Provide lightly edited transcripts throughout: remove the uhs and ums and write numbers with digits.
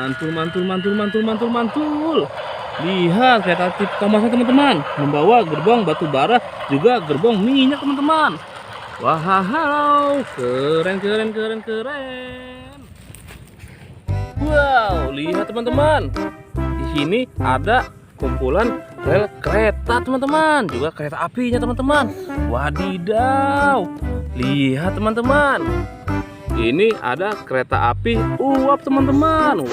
Mantul, mantul, mantul, mantul, mantul, mantul. Lihat kereta api Thomasnya teman-teman, membawa gerbong batu bara juga gerbong minyak teman-teman. Wow, keren, keren, keren, keren. Wow, lihat teman-teman. Di sini ada kumpulan rel kereta teman-teman, juga kereta apinya teman-teman. Wadidaw. Lihat teman-teman. Ini ada kereta api uap teman-teman.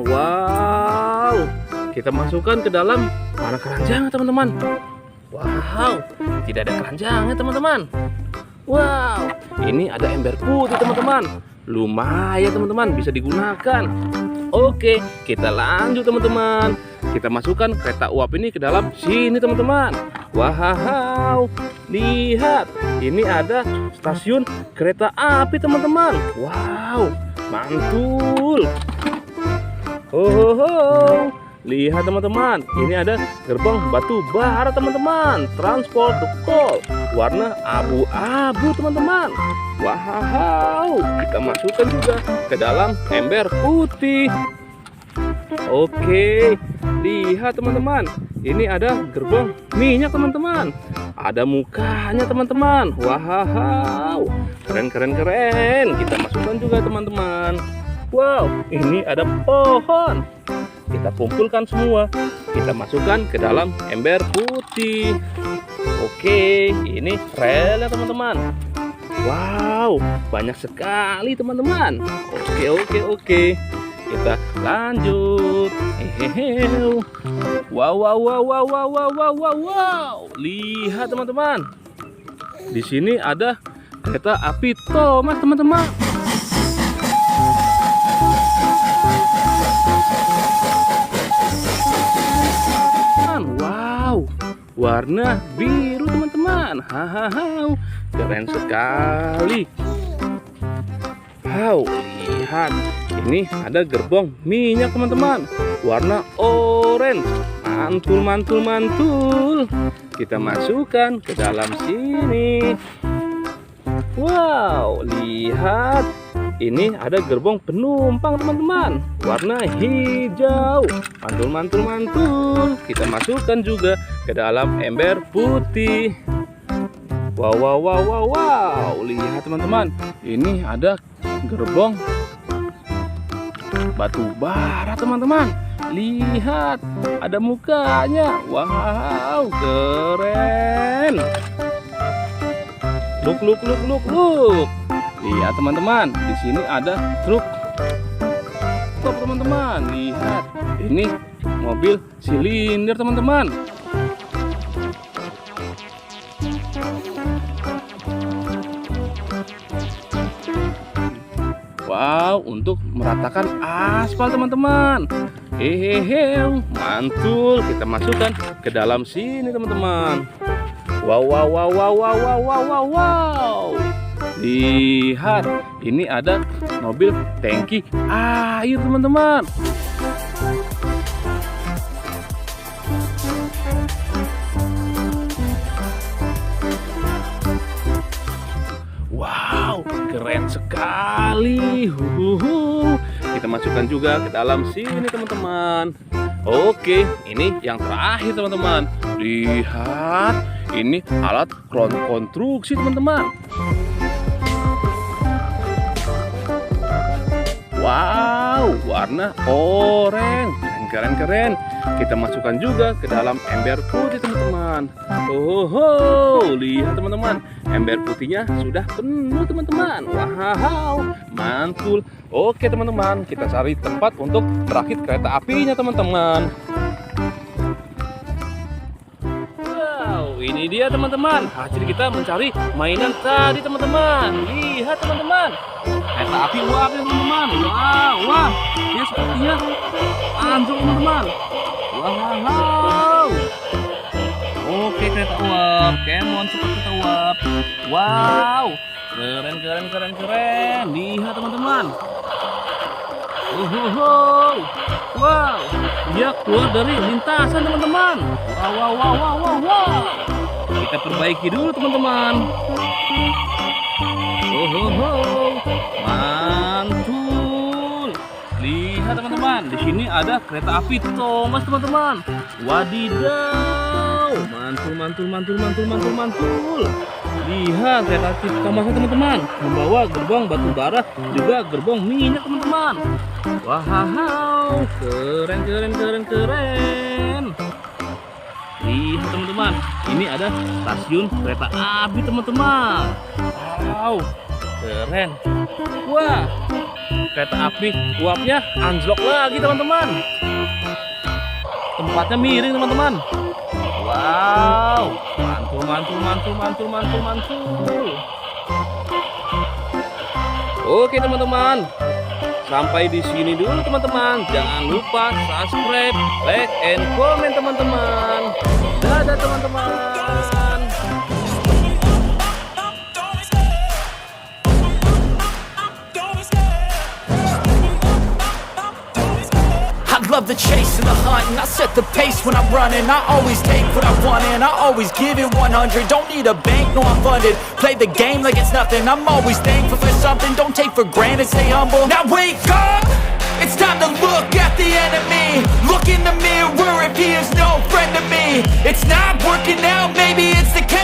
Wow, kita masukkan ke dalam mana keranjangnya teman-teman. Wow, tidak ada keranjangnya teman-teman. Wow, ini ada ember putih teman-teman. Lumayan teman-teman, bisa digunakan. Oke, kita lanjut teman-teman. Kita masukkan kereta uap ini ke dalam sini teman-teman. Wow, lihat, ini ada stasiun kereta api teman-teman. Wow, mantul. Oh, lihat teman-teman, ini ada gerbong batu bara teman-teman, transport tol warna abu-abu teman-teman. Wow, kita masukkan juga ke dalam ember putih. Oke, lihat teman-teman, ini ada gerbong minyak teman-teman. Ada mukanya teman-teman. Wow, keren, keren, keren. Kita masukkan juga teman-teman. Wow, ini ada pohon. Kita kumpulkan semua. Kita masukkan ke dalam ember putih. Oke, ini relnya teman-teman. Wow, banyak sekali teman-teman. Oke. Kita lanjut. Wow. Lihat teman-teman. Di sini ada kereta api Thomas teman-teman. Wow, warna biru teman-teman. Keren sekali. Wow, lihat, ini ada gerbong minyak teman-teman, warna oranye. Mantul. Kita masukkan ke dalam sini. Wow, lihat, ini ada gerbong penumpang teman-teman, warna hijau. Mantul. Kita masukkan juga ke dalam ember putih. Wow. Lihat teman-teman, ini ada gerbong batu bara teman-teman. Lihat, ada mukanya. Wow, keren. Look. Lihat teman-teman, di sini ada truk teman-teman. Lihat, ini mobil silinder teman-teman. Wow, untuk meratakan aspal teman-teman. Mantul. Kita masukkan ke dalam sini teman-teman. Wow. Lihat, ini ada mobil tangki air teman-teman. Wow, keren sekali. Kita masukkan juga ke dalam sini teman-teman. Oke, ini yang terakhir teman-teman. Lihat, ini alat konstruksi teman-teman. Wow, warna oranye. Keren. Kita masukkan juga ke dalam ember putih teman-teman. Lihat teman-teman, ember putihnya sudah penuh teman-teman. Wow, mantul. Oke teman-teman, kita cari tempat untuk merakit kereta apinya teman-teman. Wow, ini dia teman-teman, hasil kita mencari mainan tadi teman-teman. Lihat teman-teman, kereta api uap teman-teman. Wah, dia sepertinya anjlok teman-teman. Wow. Oke, kereta uap, Kemon seperti kereta uap. Wow, keren. Lihat teman-teman. Wow, dia keluar dari lintasan teman-teman. Wow. Kita perbaiki dulu teman-teman. Mantul. Lihat teman-teman, di sini ada kereta api Thomas teman-teman. Wadidaw, mantul, mantul, mantul, mantul, mantul, mantul. Lihat kereta api Thomasnya teman-teman, membawa gerbong batu bara juga gerbong minyak teman-teman. Wow, keren, keren, keren, keren. Lihat teman-teman, ini ada stasiun kereta api teman-teman. Wow, keren. Wah, kereta api uapnya anjlok lagi teman-teman. Tempatnya miring teman-teman. Wow, mantul, mantul, mantul, mantul, mantul, mantul. Oke teman-teman, sampai di sini dulu teman-teman. Jangan lupa subscribe, like, and comment teman-teman. Dadah teman-teman. I love the chase and the hunt, and I set the pace when I'm running. I always take what I want and I always give it 100. Don't need a bank, no I'm funded. Play the game like it's nothing. I'm always thankful for something. Don't take for granted, stay humble. Now wake up! It's time to look at the enemy. Look in the mirror if he is no friend to me. It's not working out, maybe it's the case.